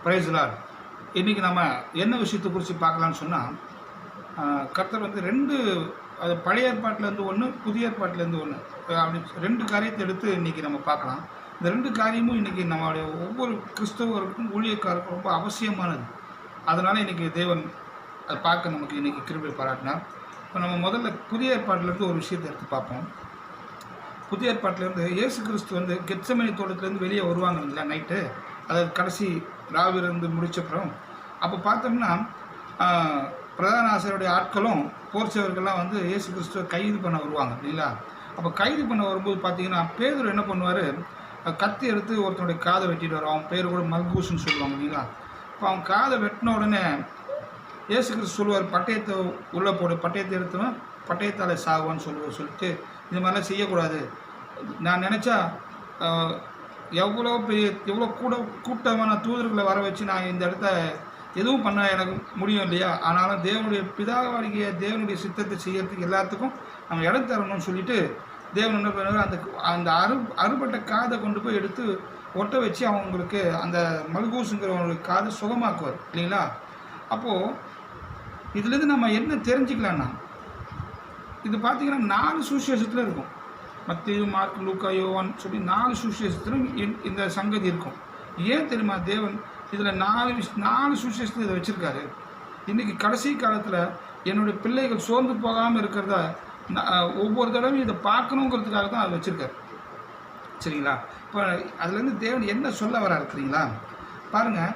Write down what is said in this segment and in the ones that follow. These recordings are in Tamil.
Price Lord. இன்றைக்கி நம்ம என்ன விஷயத்தை குறித்து பார்க்கலான்னு சொன்னால், கர்த்தர் வந்து ரெண்டு, அது பழைய ஏற்பாட்டிலேருந்து ஒன்று, புதிய ஏற்பாட்டிலேருந்து ஒன்று, அப்படி ரெண்டு காரியத்தை எடுத்து இன்றைக்கி நம்ம பார்க்கலாம். இந்த ரெண்டு காரியமும் இன்றைக்கி நம்மளுடைய ஒவ்வொரு கிறிஸ்தவருக்கும் ஊழியக்காருக்கும் ரொம்ப அவசியமானது. அதனால் இன்றைக்கி தேவன் அதை பார்க்க நமக்கு இன்றைக்கி கிருபை பாராட்டினார். இப்போ நம்ம முதல்ல புதிய ஏற்பாட்டிலேருந்து ஒரு விஷயத்தை எடுத்து பார்ப்போம். புதிய ஏற்பாட்டிலேருந்து இயேசு கிறிஸ்து வந்து கெத்செமனி தோட்டத்துலேருந்து வெளியே வருவாங்க இல்லைங்களா, நைட்டு, அதாவது கடைசி ராவிலிருந்து முடிச்சப்புறம். அப்போ பார்த்தோம்னா பிரதான ஆசிரியருடைய ஆட்களும் போர்ச்சவர்கள்லாம் வந்து இயேசு கிறிஸ்துவை கைது பண்ண வருவாங்க இல்லைங்களா. அப்போ கைது பண்ண வரும்போது பார்த்தீங்கன்னா பேதுரு என்ன பண்ணுவார், கத்தி எடுத்து ஒருத்தனுடைய காதை வெட்டிட்டு வரும். அவன் பேர் கூட மல்கூஸ்ன்னு சொல்லுவாங்க இல்லைங்களா. இப்போ அவன் காதை வெட்டின உடனே இயேசு கிறிஸ்து சொல்லுவார், பட்டயத்தை உள்ளே போடு, பட்டயத்தை எடுத்துவேன், பட்டயத்தால் சாகுவான்னு சொல்லிட்டு இது மாதிரிலாம் செய்யக்கூடாது. நான் நினச்சா எவ்வளோ கூட்டமான தூதர்களை வர வச்சு நான் இந்த இடத்த எதுவும் பண்ண எனக்கு முடியும் இல்லையா. ஆனாலும் தேவனுடைய பிதாவாகிய தேவனுடைய சித்தத்தை செய்யறதுக்கு எல்லாத்துக்கும் நம்ம இடம் தரணும்னு சொல்லிட்டு தேவன் என்ன பண்ணுவார், அந்த அறுபட்ட காதை கொண்டு போய் எடுத்து ஒட்ட வச்சு அவங்களுக்கு அந்த மல்கூஸுங்கிறவங்களுக்கு காதை சுகமாக்குவார் இல்லைங்களா. அப்போது இதுலேருந்து நம்ம என்ன தெரிஞ்சுக்கலான்னா, இது பார்த்திங்கன்னா 4 சுவிசேஷத்தில் இருக்கும். மத்தேயு, மார்க், லூக்கா, யோவான் சொல்லி 4 சுவிசேஷத்திலும் இந்த சங்கதி இருக்கும். ஏன் தெரியுமா, தேவன் இதில் 4 சுவிசேஷத்தில் இதை வச்சுருக்காரு. இன்றைக்கி கடைசி காலத்தில் என்னுடைய பிள்ளைகள் சோர்ந்து போகாமல் இருக்கிறத ஒவ்வொரு தடவையும் இதை பார்க்கணுங்கிறதுக்காக தான் அதை வச்சுருக்காரு. சரிங்களா. இப்போ அதுலேருந்து தேவன் என்ன சொல்ல வர இருக்கிறீங்களா பாருங்கள்.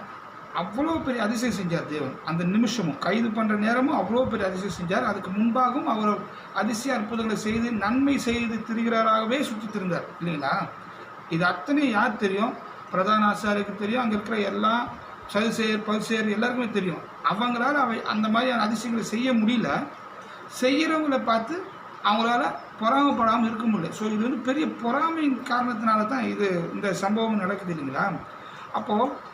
அவ்வளோ பெரிய அதிசயம் செஞ்சார் தேவன். அந்த நிமிஷமும் கைது பண்ணுற நேரமும் அவ்வளோ பெரிய அதிசயம் செஞ்சார். அதுக்கு முன்பாகவும் அவர் அதிசய அற்புதங்களை செய்து நன்மை செய்து திரிகிறாராகவே சுற்றி திருந்தார் இல்லைங்களா. இது அத்தனை யார் தெரியும், பிரதான ஆசாரியருக்கு தெரியும், அங்கே இருக்கிற எல்லா சதுசேயர் பரிசேயர் எல்லாருக்குமே தெரியும். அவங்களால அந்த மாதிரியான அதிசயங்களை செய்ய முடியல. செய்கிறவங்கள பார்த்து அவங்களால பொறாமப்படாமல் இருக்க முடியல. ஸோ இது வந்து பெரிய பொறாமையின் காரணத்தினால தான் இந்த சம்பவம் நடக்குது இல்லைங்களா. அப்போது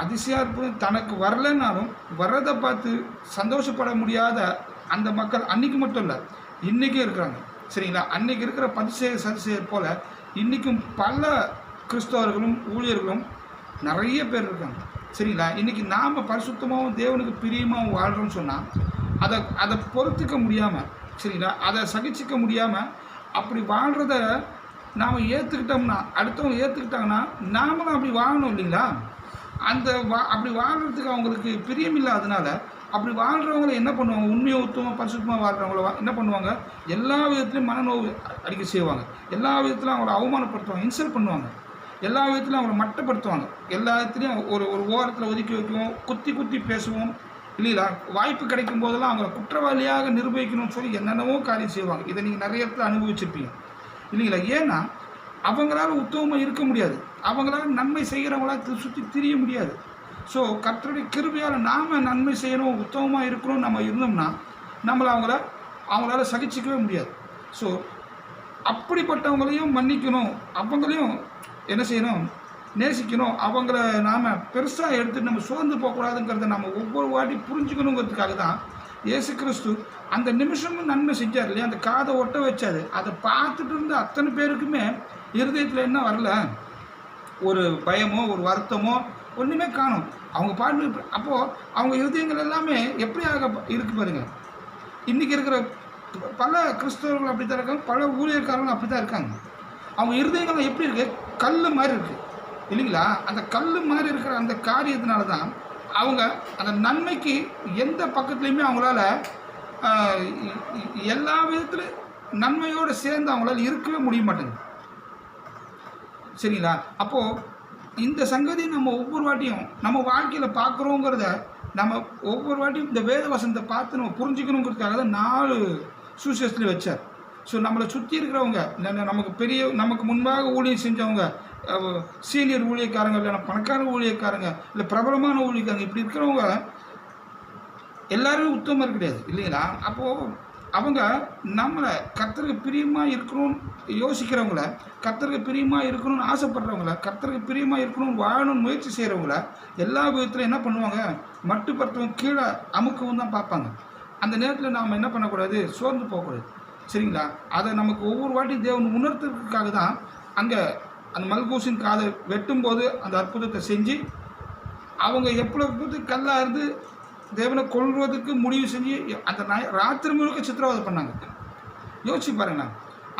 அதிசய அற்புதம் தனக்கு வரலைன்னாலும் வர்றதை பார்த்து சந்தோஷப்பட முடியாத அந்த மக்கள் அன்றைக்கி மட்டும் இல்லை, இன்றைக்கும் இருக்கிறாங்க சரிங்களா. அன்றைக்கி இருக்கிற பரிசேயர் சதுசேயர் போல் இன்றைக்கும் பல கிறிஸ்தவர்களும் ஊழியர்களும் நிறைய பேர் இருக்காங்க சரிங்களா. இன்றைக்கி நாம் பரிசுத்தமாகவும் தேவனுக்கு பிரியமாகவும் வாழ்கிறோம்னு சொன்னால் அதை பொறுத்துக்க முடியாமல் சரிங்களா, அதை சகிச்சிக்க முடியாமல் அப்படி வாழ்கிறத நாம் ஏற்றுக்கிட்டோம்னா, அடுத்தவங்க ஏற்றுக்கிட்டாங்கன்னா நாமளும் அப்படி வாழணும் இல்லைங்களா. அப்படி வாழ்கிறதுக்கு அவங்களுக்கு பிரியமில்லாதனால அப்படி வாழ்கிறவங்கள என்ன பண்ணுவாங்க, உண்மையை உத்தமமாக பரிசுத்தமாக வாழ்கிறவங்கள என்ன பண்ணுவாங்க, எல்லா விதத்துலையும் மனநோவு அடிக்க செய்வாங்க, எல்லா விதத்துலையும் அவங்கள அவமானப்படுத்துவாங்க, இன்சல்ட் பண்ணுவாங்க, எல்லா விதத்துலையும் அவங்கள மட்டப்படுத்துவாங்க, எல்லா விதத்துலையும் ஒரு ஓரத்தில் ஒதுக்கி வைக்குவோம், குத்தி பேசுவோம் இல்லைங்களா. வாய்ப்பு கிடைக்கும் போதெல்லாம் அவங்கள குற்றவாளியாக நிரூபிக்கணும்னு சொல்லி என்னென்னவோ காரியம் செய்வாங்க. இதை நீங்கள் நிறைய இடத்துல அனுபவிச்சிருப்பீங்க இல்லைங்களா. ஏன்னா அவங்களால உத்தமமாக இருக்க முடியாது, அவங்களால நன்மை செய்கிறவங்களால சுற்றி திரிய முடியாது. ஸோ கர்த்தருடைய கிருபையால் நாம் நன்மை செய்யணும், உத்தமமாக இருக்கணும் நம்ம இருந்தோம்னா அவங்களால சகிச்சிக்கவே முடியாது. ஸோ அப்படிப்பட்டவங்களையும் மன்னிக்கணும், அவங்களையும் என்ன செய்யணும், நேசிக்கணும், அவங்கள நாம் பெருசாக எடுத்து நம்ம சோர்ந்து போகக்கூடாதுங்கிறத நம்ம ஒவ்வொரு வாட்டி புரிஞ்சுக்கணுங்கிறதுக்காக தான் இயேசு கிறிஸ்து அந்த நிமிஷமும் நன்மை செஞ்சார் இல்லையா. அந்த காதை ஒட்ட வச்சார். அதை பார்த்துட்டு இருந்த அத்தனை பேருக்குமே இருதயத்தில் என்ன வரல, ஒரு பயமோ ஒரு வருத்தமோ ஒன்றுமே காணும். அவங்க பாட்டு அப்போது அவங்க இருதயங்கள் எல்லாமே எப்படி இருக்கு பாருங்க. இன்றைக்கி இருக்கிற பல கிறிஸ்தவர்கள் அப்படி தான் இருக்காங்க, பல ஊழியர்காரங்களும் அப்படி தான் இருக்காங்க. அவங்க இருதயங்கள் எப்படி இருக்குது, கல் மாதிரி இருக்குது இல்லைங்களா. அந்த கல் மாதிரி இருக்கிற அந்த காரியத்தினால தான் அவங்க அந்த நன்மைக்கு எந்த பக்கத்துலேயுமே அவங்களால எல்லா விதத்துலையும் நன்மையோடு சேர்ந்து அவங்களால இருக்கவே முடிய மாட்டேங்குது சரிங்களா. அப்போது இந்த சங்கதி நம்ம ஒவ்வொரு வாட்டியும் நம்ம வாழ்க்கையில் பார்க்குறோங்கிறத நம்ம ஒவ்வொரு வாட்டியும் இந்த வேத வசனத்தை பார்த்து நம்ம புரிஞ்சுக்கணுங்கிறதுக்காக தான் 4 சுவிசேஷத்தில் வச்சார். ஸோ நம்மளை சுற்றி இருக்கிறவங்க, நமக்கு முன்பாக ஊழியம் செஞ்சவங்க, சீனியர் ஊழியக்காரங்க, இல்லைன்னா பணக்கார ஊழியக்காரங்க, இல்லை பிரபலமான ஊழியக்காரங்க, இப்படி இருக்கிறவங்க எல்லாருமே உத்தமர் கிடையாது இல்லைங்களா. அப்போது அவங்க நம்மளை கர்த்தருக்கு பிரியமாக இருக்கணும்னு யோசிக்கிறவங்கள, கர்த்தருக்கு பிரியமாக இருக்கணும்னு ஆசைப்படுறவங்கள, கர்த்தருக்கு பிரியமாக இருக்கணும்னு வாழணும்னு முயற்சி செய்கிறவங்கள எல்லா விதத்துலையும் என்ன பண்ணுவாங்க, மட்டுப்படுத்தவும் கீழே அமுக்கவும் தான் பார்ப்பாங்க. அந்த நேரத்தில் நாம் என்ன பண்ணக்கூடாது, சோர்ந்து போகக்கூடாது சரிங்களா. அதை நமக்கு ஒவ்வொரு வாட்டி தேவன் உணர்த்துறதுக்காக தான் அங்கே அந்த மல்கூஸின் காதை வெட்டும்போது அந்த அற்புதத்தை செஞ்சு அவங்க எப்பொழுது கல்லாக இருந்து தேவனை கொல்வதற்கு முடிவு செஞ்சு அந்த ராத்திரி முழுக்க சித்திரவதை பண்ணாங்க. யோசிச்சு பாருங்கண்ணா.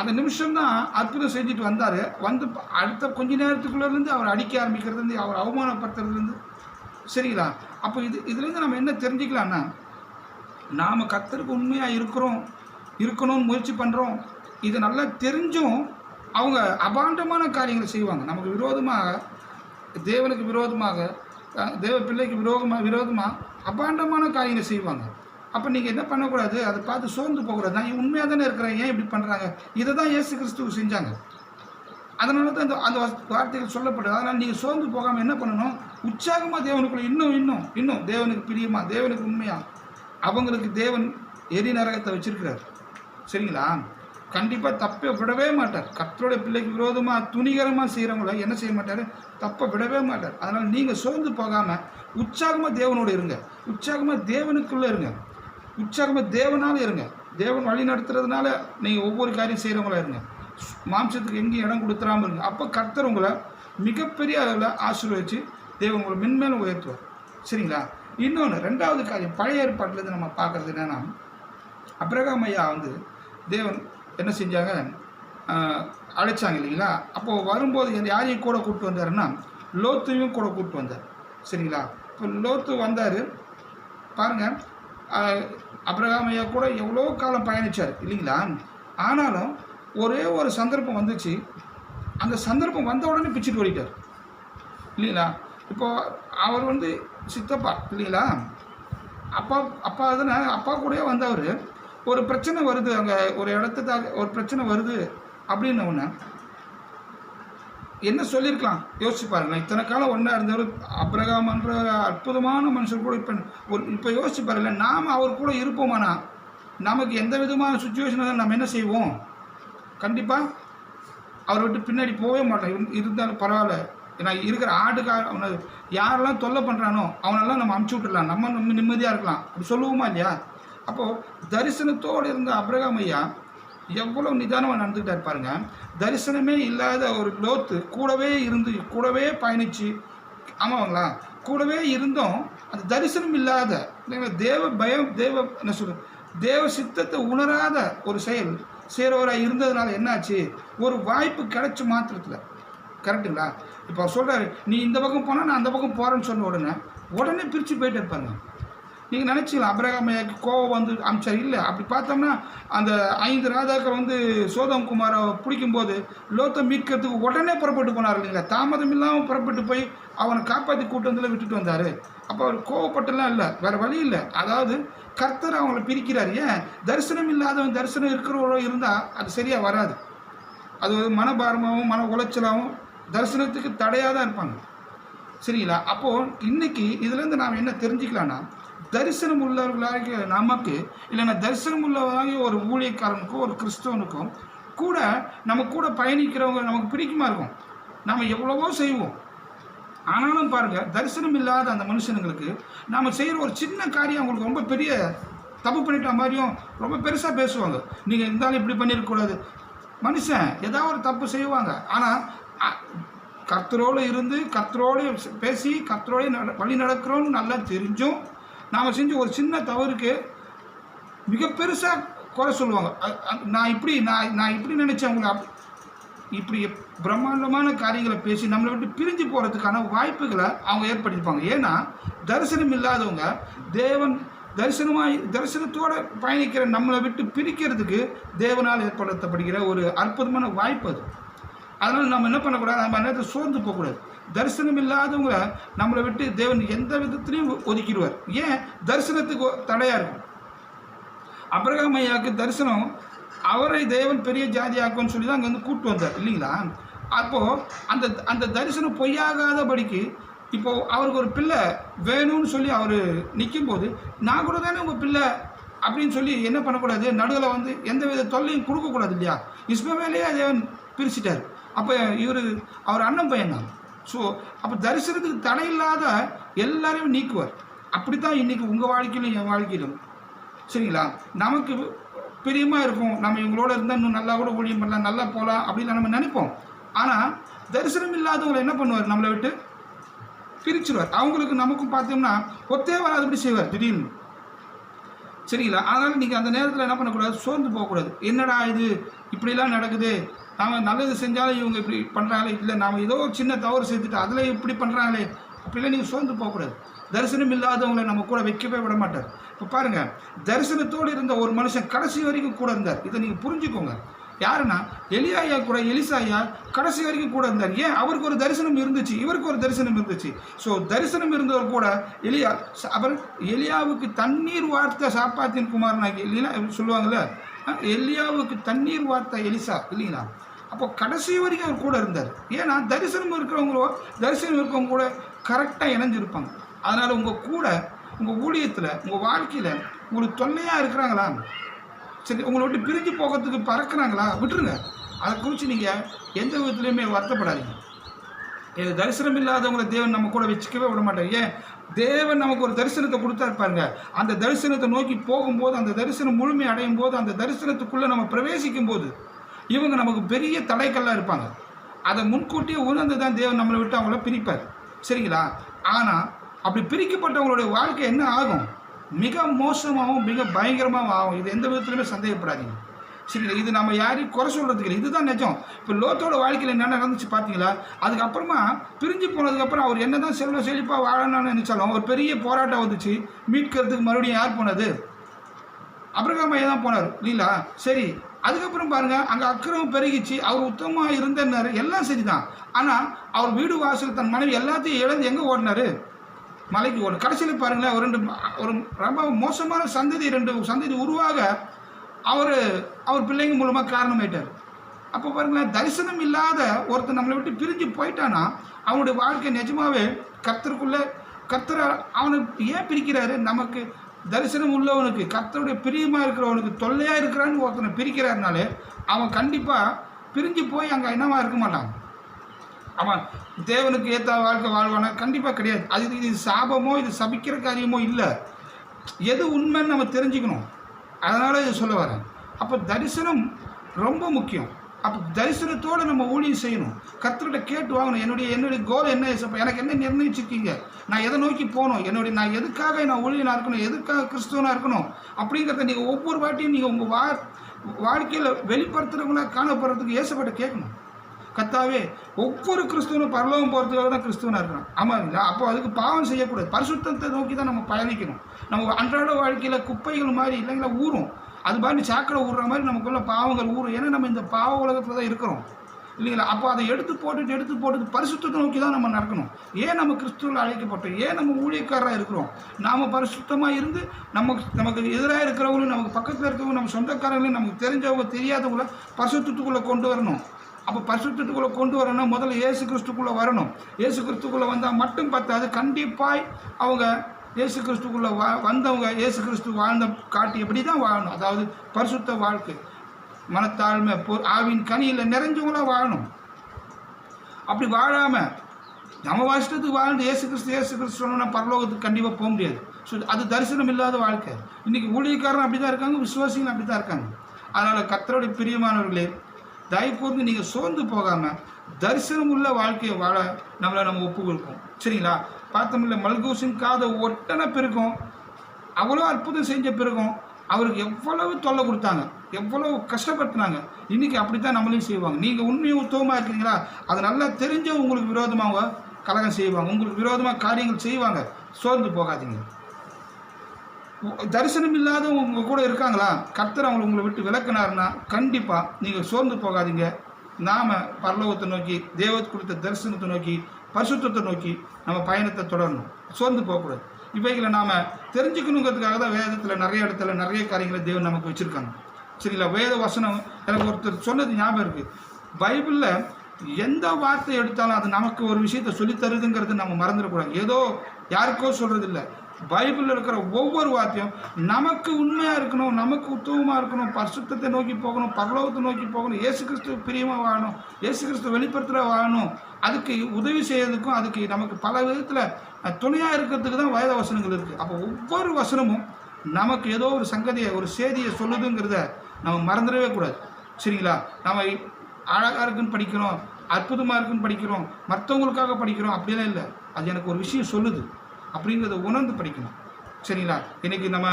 அந்த நிமிஷம் தான் அற்புதம் செஞ்சுட்டு வந்தார். வந்து அடுத்த கொஞ்ச நேரத்துக்குள்ளேருந்து அவர் அடிக்க ஆரம்பிக்கிறதுலேருந்து, அவர் அவமானப்படுத்துறதுலேருந்து, சரிங்களா? அப்போ இதுலேருந்து நம்ம என்ன தெரிஞ்சுக்கலாம்னா, நாம் கர்த்தருக்கு உண்மையாக இருக்கணும்னு முயற்சி பண்ணுறோம். இது நல்லா தெரிஞ்சும் அவங்க அபாண்டமான காரியங்களை செய்வாங்க. நமக்கு விரோதமாக, தேவனுக்கு விரோதமாக, தேவ பிள்ளைக்கு விரோதமாக அபாண்டமான காரியங்களை செய்வாங்க. அப்போ நீங்கள் என்ன பண்ணக்கூடாது, அதை பார்த்து சோர்ந்து போகக்கூடாது. நான் உண்மையாக தானே இருக்கிறேன், ஏன் இப்படி பண்ணுறாங்க? இதை தான் இயேசு கிறிஸ்துவ செஞ்சாங்க. அதனால தான் அந்த வார்த்தைகள் சொல்லப்படுது. அதனால் நீங்கள் சோர்ந்து போகாமல் என்ன பண்ணணும், உற்சாகமாக தேவனுக்குள்ள இன்னும் தேவனுக்கு பிரியமாக, தேவனுக்கு உண்மையாக, அவங்களுக்கு தேவன் எரி நரகத்தை வச்சிருக்கிறார். சரிங்களா? கண்டிப்பாக தப்பை விடவே மாட்டார். கர்த்தருடைய பிள்ளைக்கு விரோதமாக துணிகரமாக செய்கிறவங்கள என்ன செய்ய மாட்டார், தப்பை விடவே மாட்டார். அதனால் நீங்கள் சோர்ந்து போகாமல் உற்சாகமாக தேவனோடு இருங்க, உற்சாகமாக தேவனுக்குள்ளே இருங்க, உற்சாகமாக தேவனால இருங்க. தேவன் வழி நடத்துறதுனால நீங்கள் ஒவ்வொரு காரியம் செய்கிறவங்களா இருங்க. மாம்சத்துக்கு எங்கேயும் இடம் கொடுத்துடாமல் இருங்க. அப்போ கர்த்தர் உங்களை மிகப்பெரிய அளவில் ஆசீர்வதிச்சு தேவன் உங்களை மென்மேலும் உயர்த்துவார். சரிங்களா? இன்னொன்று, ரெண்டாவது காரியம் பழைய ஏற்பாட்டிலேருந்து நம்ம பார்க்குறது என்னென்னா, அபிரகாம் ஐயா வந்து தேவன் என்ன செஞ்சாங்க, அழைச்சாங்க இல்லைங்களா? அப்போது வரும்போது யாரையும் கூட கூப்பிட்டு வந்தாருன்னா, லோத்தையும் கூட கூப்பிட்டு வந்தார். சரிங்களா? இப்போ லோத்து வந்தார் பாருங்கள். அபிரகாம் ஐயா கூட எவ்வளோ காலம் பயணித்தார் இல்லைங்களா? ஆனாலும் ஒரே ஒரு சந்தர்ப்பம் வந்துச்சு. அந்த சந்தர்ப்பம் வந்த உடனே பிச்சுட்டு ஓடிட்டார் இல்லைங்களா? இப்போது அவர் வந்து சித்தப்பா இல்லைங்களா? அப்பா தானே, அப்பா கூடயே வந்தவர். ஒரு பிரச்சனை வருது, அங்கே ஒரு இடத்துக்காக ஒரு பிரச்சனை வருது அப்படின்ன ஒன்று என்ன சொல்லியிருக்கலாம் யோசிச்சு பாருங்களேன். இத்தனை காலம் ஒன்றா இருந்தவர் அபிரகாம்ன்ற அற்புதமான மனுஷர் கூட இப்போ யோசிச்சு பாருங்களேன். நாம் அவர் கூட இருப்போமானா நமக்கு எந்த விதமான சுச்சுவேஷனில் நம்ம என்ன செய்வோம்? கண்டிப்பாக அவரை விட்டு பின்னாடி போகவே மாட்டோம். இருந்தாலும் பரவாயில்ல, ஏன்னா இருக்கிற அவனை யாரெல்லாம் தொல்லை பண்ணுறானோ அவனெல்லாம் நம்ம அமுச்சு விட்டுடலாம், நம்ம நிம்மதியாக இருக்கலாம், அப்படி சொல்லுவோமா இல்லையா? அப்போது தரிசனத்தோடு இருந்த அபிரகாம் ஐயா எவ்வளோ நிதானமாக நடந்துக்கிட்டார் பாருங்க. தரிசனமே இல்லாத ஒரு லோத்து கூடவே பயணித்து, ஆமாங்களா, கூடவே இருந்தோம். அந்த தரிசனம் இல்லாத தேவ பயம், என்ன சொல்கிறது, தேவ சித்தத்தை உணராத ஒரு செயல் செய்கிறவராக இருந்ததுனால என்னாச்சு, ஒரு வாய்ப்பு கிடைச்ச மாத்திரத்தில், கரெக்டுங்களா? இப்போ அவர் சொல்கிறாரு, நீ இந்த பக்கம் போனால் நான் அந்த பக்கம் போகிறேன்னு சொன்ன உடனே பிரித்து போயிட்டு இருப்பாங்க. நீங்கள் நினச்சிக்கலாம் அபிரகாம் ஐயாவுக்கு கோவம் வந்து அமிச்சார். இல்லை, அப்படி பார்த்தோம்னா அந்த 5 ராஜாக்கள் வந்து சோதம் குமாரை பிடிக்கும்போது லோத்தை மீட்கிறதுக்கு உடனே புறப்பட்டு போனார் இல்லைங்களா? தாமதம் இல்லாமல் புறப்பட்டு போய் அவனை காப்பாற்றி கூட்டு வந்து விட்டுட்டு வந்தார். அப்போ அவர் கோவப்பட்டுலாம் இல்லை, வேறு வழி இல்லை. அதாவது கர்த்தர் அவங்கள பிரிக்கிறார். ஏன்? தரிசனம் இல்லாதவன் தரிசனம் இருக்கிறவரோ இருந்தால் அது சரியாக வராது. அது மனபாரமாகவும் மன உளைச்சலாகவும் தரிசனத்துக்கு தடையாக தான் இருப்பாங்க. சரிங்களா? அப்போது இன்றைக்கி இதுலேருந்து நாம் என்ன தெரிஞ்சுக்கலான்னா, தரிசனம் உள்ளவர்களாக நமக்கு, இல்லைன்னா தரிசனம் உள்ளவராக ஒரு ஊழியக்காரனுக்கும் ஒரு கிறிஸ்தவனுக்கும் கூட நம்ம கூட பயணிக்கிறவங்க நமக்கு பிடிக்குமா இருக்கும். நாம் எவ்வளவோ செய்வோம். ஆனாலும் பாருங்கள், தரிசனம் இல்லாத அந்த மனுஷனுங்களுக்கு நாம் செய்கிற ஒரு சின்ன காரியம் அவங்களுக்கு ரொம்ப பெரிய தப்பு பண்ணிட்ட மாதிரியும் ரொம்ப பெருசாக பேசுவாங்க. நீங்கள் இருந்தாலும் இப்படி பண்ணியிருக்கக்கூடாது. மனுஷன் ஏதாவது ஒரு தப்பு செய்வாங்க. ஆனால் கர்த்தரோடு இருந்து கர்த்தரோடு பேசி கர்த்தரோடு வழி நடக்கிறோன்னு நல்லா தெரிஞ்சும் நாம் செஞ்ச ஒரு சின்ன தவறுக்கு மிக பெருசாக குறை சொல்லுவாங்க. நான் இப்படி நினச்சேன், உங்களை இப்படி பிரம்மாண்டமான காரியங்களை பேசி நம்மளை விட்டு பிரிஞ்சு போகிறதுக்கான வாய்ப்புகளை அவங்க ஏற்படுத்திப்பாங்க. ஏன்னா தரிசனம் இல்லாதவங்க தரிசனத்தோடு பயணிக்கிற நம்மளை விட்டு பிரிக்கிறதுக்கு தேவனால் ஏற்படுத்தப்படுகிற ஒரு அற்புதமான வாய்ப்பு அது. அதனால் நம்ம என்ன பண்ணக்கூடாது, நம்ம நேரத்தில் சோர்ந்து போகக்கூடாது. தரிசனம் இல்லாதவங்க நம்மளை விட்டு தேவன் எந்த விதத்துலையும் ஒதுக்கிடுவார். ஏன்? தரிசனத்துக்கு தடையாக இருக்கும். அபிரகாம் ஐயாவுக்கு தரிசனம் அவரை தேவன் பெரிய ஜாதியாக்குன்னு சொல்லி தான் அங்கே வந்து கூப்பிட்டு வந்தார் இல்லைங்களா? அப்போது அந்த தரிசனம் பொய்யாகாதபடிக்கு இப்போது அவருக்கு ஒரு பிள்ளை வேணும்னு சொல்லி அவர் நிற்கும்போது, நான் கூட தானே உங்கள் பிள்ளை அப்படின்னு சொல்லி என்ன பண்ணக்கூடாது, நடுவில் வந்து எந்த வித தொல்லையும் கொடுக்கக்கூடாது இல்லையா? இஸ்மவேலையே தேவன் பிரிச்சுட்டார். அப்போ அவர் அண்ணன் பையன் தான். ஸோ அப்போ தரிசனத்துக்கு தடையில்லாத எல்லாரையும் நீக்குவார். அப்படி தான் இன்றைக்கி உங்கள் வாழ்க்கையிலும் என் வாழ்க்கையிலும், சரிங்களா, நமக்கு பிரியமாக இருக்கும். நம்ம இவங்களோட இருந்தால் இன்னும் நல்லா கூட ஊழியம் பண்ணலாம், நல்லா போகலாம் அப்படின்னு நம்ம நினைப்போம். ஆனால் தரிசனம் இல்லாதவங்களை என்ன பண்ணுவார், நம்மளை விட்டு பிரிச்சுருவார். அவங்களுக்கு நமக்கும் பார்த்தோம்னா ஒத்தே வராதபடி செய்வார் திடீர்னு. சரிங்களா? அதனால் நீங்கள் அந்த நேரத்தில் என்ன பண்ணக்கூடாது, சோர்ந்து போகக்கூடாது. என்னடா இது இப்படிலாம் நடக்குது, நாம் நல்லது செஞ்சாலும் இவங்க இப்படி பண்ணுறாங்களே, இல்லை நாம் ஏதோ சின்ன தவறு செஞ்சுட்டு அதில் இப்படி பண்ணுறாங்களே, அப்படிலாம் நீங்கள் சோர்ந்து போகக்கூடாது. தரிசனம் இல்லாதவங்களை நம்ம கூட வைக்கவே விட மாட்டார். இப்போ பாருங்கள், தரிசனத்தோடு இருந்த ஒரு மனுஷன் கடைசி வரைக்கும் கூட இருந்தார். இதை நீங்கள் புரிஞ்சுக்கோங்க. யாருன்னா எலியா கூட எலிசாயா கடைசி வரைக்கும் கூட இருந்தார். ஏன்? அவருக்கு ஒரு தரிசனம் இருந்துச்சு, இவருக்கு ஒரு தரிசனம் இருந்துச்சு. ஸோ தரிசனம் இருந்தவர் கூட எலியா, அவர் எலியாவுக்கு தண்ணீர் வார்த்த சாப்பாத்தின் குமாரனாகி இல்லைங்களா சொல்லுவாங்கள்ல, எலியாவுக்கு தண்ணீர் வார்த்த எலிசா இல்லைங்களா. அப்போ கடைசி வரைக்கும் அவர் கூட இருந்தார். ஏன்னா தரிசனம் இருக்கவங்க கூட கரெக்டாக இணைஞ்சிருப்பாங்க. அதனால் உங்கள் கூட உங்கள் ஊழியத்தில் உங்கள் வாழ்க்கையில் உங்களுக்கு தொல்லையாக இருக்கிறாங்களா, சரி உங்களை விட்டு பிரிஞ்சு போகிறதுக்கு பறக்கிறாங்களா, விட்டுருங்க. அதை குறித்து நீங்கள் எந்த விதத்துலையுமே வருத்தப்படாதீங்க. இது தரிசனம் இல்லாதவங்களை தேவன் நம்ம கூட வச்சுக்கவே விட மாட்டார். ஏன்? தேவன் நமக்கு ஒரு தரிசனத்தை கொடுத்தா இருப்பாருங்க. அந்த தரிசனத்தை நோக்கி போகும்போது, அந்த தரிசனம் முழுமை அடையும் போது, அந்த தரிசனத்துக்குள்ளே நம்ம பிரவேசிக்கும் போது இவங்க நமக்கு பெரிய தடைக்கல்லாக இருப்பாங்க. அதை முன்கூட்டியே உணர்ந்து தான் தேவன் நம்மளை விட்டு அவங்கள பிரிப்பார். சரிங்களா? ஆனால் அப்படி பிரிக்கப்பட்டவங்களுடைய வாழ்க்கை என்ன ஆகும்? மிக மோசமாகவும் மிக பயங்கரமாகவும் ஆகும். இது எந்த விதத்துலையுமே சந்தேகப்படாதீங்க. சரிங்களா? இது நம்ம யாரையும் குறை சொல்கிறதுக்கு இல்லை, இதுதான் நிஜம். இப்போ லோத்தோட வாழ்க்கையில் என்ன நடந்துச்சு பார்த்தீங்களா? அதுக்கப்புறமா பிரிஞ்சு போனதுக்கப்புறம் அவர் என்ன தான் செழிப்பாக வாழணும்னு நினச்சாலும் ஒரு பெரிய போராட்டம் வந்துச்சு. மீட்கிறதுக்கு மறுபடியும் யார் போனது? அபிரகாமையா தான் போனார் இல்லைங்களா? சரி, அதுக்கப்புறம் பாருங்கள், அங்கே அக்கிரமம் பெருகிச்சு. அவர் உத்தமமாக இருந்தார், எல்லாம் சரி தான். ஆனால் அவர் வீடு வாசல் தன் மனைவி எல்லாத்தையும் இழந்து எங்கே ஓடினார்? மலைக்கு ஓடும். கடைசியில் பாருங்களேன், ஒரு ரொம்ப மோசமான ரெண்டு சந்ததி உருவாக அவர் பிள்ளைங்க மூலமாக காரணமாயிட்டார். அப்போ பாருங்களேன், தரிசனம் இல்லாத ஒருத்தர் நம்மளை விட்டு பிரிஞ்சு போயிட்டானா அவனுடைய வாழ்க்கை நிஜமாகவே கர்த்தரை அவனுக்கு ஏன் பிரிக்கிறாரு? நமக்கு தரிசனம் உள்ளவனுக்கு, கர்த்தருடைய பிரியமாக இருக்கிறவனுக்கு தொல்லையாக இருக்கிறான்னு ஒருத்தனை பிரிக்கிறாருனாலே அவன் கண்டிப்பாக பிரிஞ்சு போய் அங்கே என்னவா இருக்க மாட்டான். அவன் தேவனுக்கு ஏற்ற வாழ்க்கை வாழ்வானா? கண்டிப்பாக கிடையாது. இது சாபமோ இது சபிக்கிற காரியமோ இல்லை. எது உண்மைன்னு நம்ம தெரிஞ்சுக்கணும். அதனால் இது சொல்ல வரேன். அப்போ தரிசனம் ரொம்ப முக்கியம். அப்போ தரிசனத்தோடு நம்ம ஊழியம் செய்யணும். கர்த்தர்கிட்ட கேட்டு வாங்கணும். என்னுடைய கோல் என்ன? எனக்கு என்ன நிர்ணயிச்சிருக்கீங்க? நான் எதை நோக்கி போகணும்? நான் எதுக்காக நான் ஊழியனாக இருக்கணும்? எதுக்காக கிறிஸ்துவனாக இருக்கணும்? அப்படிங்கிறத நீங்கள் ஒவ்வொரு வாட்டியும் நீங்கள் உங்கள் வாழ்க்கையில் வெளிப்படுத்துகிறவங்கள காணப்படுறதுக்கு ஏசப்பட்ட கேட்கணும். கர்த்தாவே, ஒவ்வொரு கிறிஸ்துவனும் பரலோகம் போகிறதுக்காக தான் கிறிஸ்துவனாக இருக்கணும். ஆமாம் இல்லை? அப்போ அதுக்கு பாவம் செய்யக்கூடாது. பரிசுத்தத்தை நோக்கி தான் நம்ம பயணிக்கணும். நம்ம அன்றாட வாழ்க்கையில் குப்பைகள் மாதிரி இல்லைங்களா ஊறும். அது மாதிரி சாக்கடை ஊறுற மாதிரி நமக்குள்ள பாவங்கள் ஊறும். ஏன்னா நம்ம இந்த பாவ உலகத்தில் தான் இருக்கிறோம் இல்லைங்களா? அப்போ அதை எடுத்து போட்டுட்டு பரிசுத்தத்தை நோக்கி தான் நம்ம நடக்கணும். ஏன் நம்ம கிறிஸ்துவில் அழைக்கப்பட்டோம்? ஏன் நம்ம ஊழியக்காரராக இருக்கிறோம்? நாம் பரிசுத்தமாக இருந்து நமக்கு எதிராக இருக்கிறவங்களும், நமக்கு பக்கத்தில் இருக்கிறவங்க, நம்ம சொந்தக்காரங்களையும், நமக்கு தெரிஞ்சவங்க தெரியாதவங்கள பரிசுத்தத்துக்குள்ளே கொண்டு வரணும். அப்போ பரிசுத்தத்துக்குள்ளே கொண்டு வரணும்னா முதல்ல இயேசு கிறிஸ்துக்குள்ளே வரணும். இயேசு கிறிஸ்துக்குள்ளே வந்தால் மட்டும் பத்தாது, கண்டிப்பாக அவங்க இயேசு கிறிஸ்துக்குள்ளே வந்தவங்க இயேசு கிறிஸ்து வாழ்ந்த காட்டியபடி தான் வாழணும். அதாவது பரிசுத்த வாழ்க்கை, மனத்தாழ்மை, ஆவின் கனியில் நிறைஞ்சவங்களாக வாழணும். அப்படி வாழாமல் நம்ம வருஷத்துக்கு வாழ்ந்து இயேசு கிறிஸ்து சொன்னோன்னா பரலோகத்துக்கு கண்டிப்பாக போக முடியாது. ஸோ அது தரிசனம் இல்லாத வாழ்க்கை. இன்றைக்கி ஊழியக்காரன் அப்படி தான் இருக்காங்க, விசுவாசிகள் அப்படி தான் இருக்காங்க. அதனால் கர்த்தருடைய பிரியமானவர்களே, தயவு கூர்ந்து நீங்கள் சோர்ந்து போகாமல் தரிசனம் உள்ள வாழ்க்கையை வாழ நம்ம ஒப்பு கொடுப்போம். சரிங்களா? பார்த்தோம்ல, மல்கூசின் காதை ஒட்டனை பிறகும், அவ்வளோ அற்புதம் செஞ்ச பிறகும் அவருக்கு எவ்வளவு தொல்லை கொடுத்தாங்க, எவ்வளோ கஷ்டப்படுத்தினாங்க. இன்றைக்கி அப்படி தான் நம்மளையும் செய்வாங்க. நீங்கள் உண்மையும் உத்தவமாக இருக்கிறீங்களா? அது நல்லா தெரிஞ்ச உங்களுக்கு விரோதமாக கலகம் செய்வாங்க, உங்களுக்கு விரோதமாக காரியங்கள் செய்வாங்க. சோர்ந்து போகாதீங்க. தரிசனம் இல்லாதவங்க உங்கள் கூட இருக்காங்களா? கர்த்தர் உங்களை விட்டு விலக்கினார்னா கண்டிப்பாக நீங்கள் சோர்ந்து போகாதீங்க. நாம் பரலோகத்தை நோக்கி, தேவத் கொடுத்த தரிசனத்தை நோக்கி, பரிசுத்தத்தை நோக்கி நம்ம பயணத்தை தொடரணும். சோர்ந்து போகக்கூடாது. இவைகளை நாம் தெரிஞ்சுக்கணுங்கிறதுக்காக தான் வேதத்தில் நிறைய இடத்துல நிறைய காரியங்களை தேவன் நமக்கு வச்சுருக்காங்க. சரிங்களா? வேத வசனம் எனக்கு ஒருத்தர் சொன்னது ஞாபகம் இருக்குது. பைபிளில் எந்த வார்த்தை எடுத்தாலும் அது நமக்கு ஒரு விஷயத்தை சொல்லித்தருதுங்கிறது நம்ம மறந்துடக்கூடாது. ஏதோ யாருக்கோ சொல்கிறது இல்லை. பைபிளில் இருக்கிற ஒவ்வொரு வார்த்தையும் நமக்கு உண்மையாக இருக்கணும், நமக்கு உத்தமமாக இருக்கணும், பரிசுத்தத்தை நோக்கி போகணும், பரலோகத்தை நோக்கி போகணும், இயேசு கிறிஸ்து பிரியமாக வாழணும், இயேசு கிறிஸ்து வெளிப்படுத்துகிற வாழணும். அதுக்கு உதவி செய்யறதுக்கும் அதுக்கு நமக்கு பல விதத்தில் துணையாக இருக்கிறதுக்கு தான் வேத வசனங்கள் இருக்குது. அப்போ ஒவ்வொரு வசனமும் நமக்கு ஏதோ ஒரு சங்கதியை, ஒரு செய்தியை சொல்லுதுங்கிறத நம்ம மறந்துடவே கூடாது. சரிங்களா? நம்ம அழகாக இருக்குன்னு படிக்கிறோம், அற்புதமாக இருக்குன்னு படிக்கிறோம், மற்றவங்களுக்காக படிக்கிறோம் அப்படிலாம் இல்லை. அது எனக்கு ஒரு விஷயம் சொல்லுது அப்படிங்கிறத உணர்ந்து படிக்கணும். சரிங்களா? இன்றைக்கி நம்ம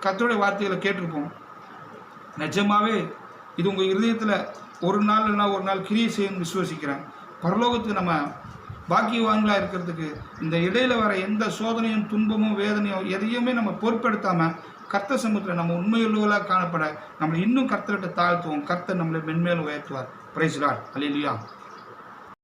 கர்த்தருடைய வார்த்தைகளை கேட்டிருப்போம். நிஜமாகவே இது உங்கள் இருதயத்தில் ஒரு நாள் இல்லைனா ஒரு நாள் கிரியை செய்யணும்னு விசுவசிக்கிறேன். பரலோகத்துக்கு நம்ம பாக்கியவான்களாக இருக்கிறதுக்கு இந்த இடையில் வர எந்த சோதனையும் துன்பமும் வேதனையும் எதையுமே நம்ம பொறுப்பெடுத்தாமல் கர்த்தர் சமூகத்தில் நம்ம உண்மையுள்ளவர்களாக காணப்பட நம்மளை இன்னும் கர்த்தர்கிட்ட தாழ்த்துவோம். கர்த்தர் நம்மளை மென்மேலும் உயர்த்துவார். Praise the Lord. அல்லேலூயா.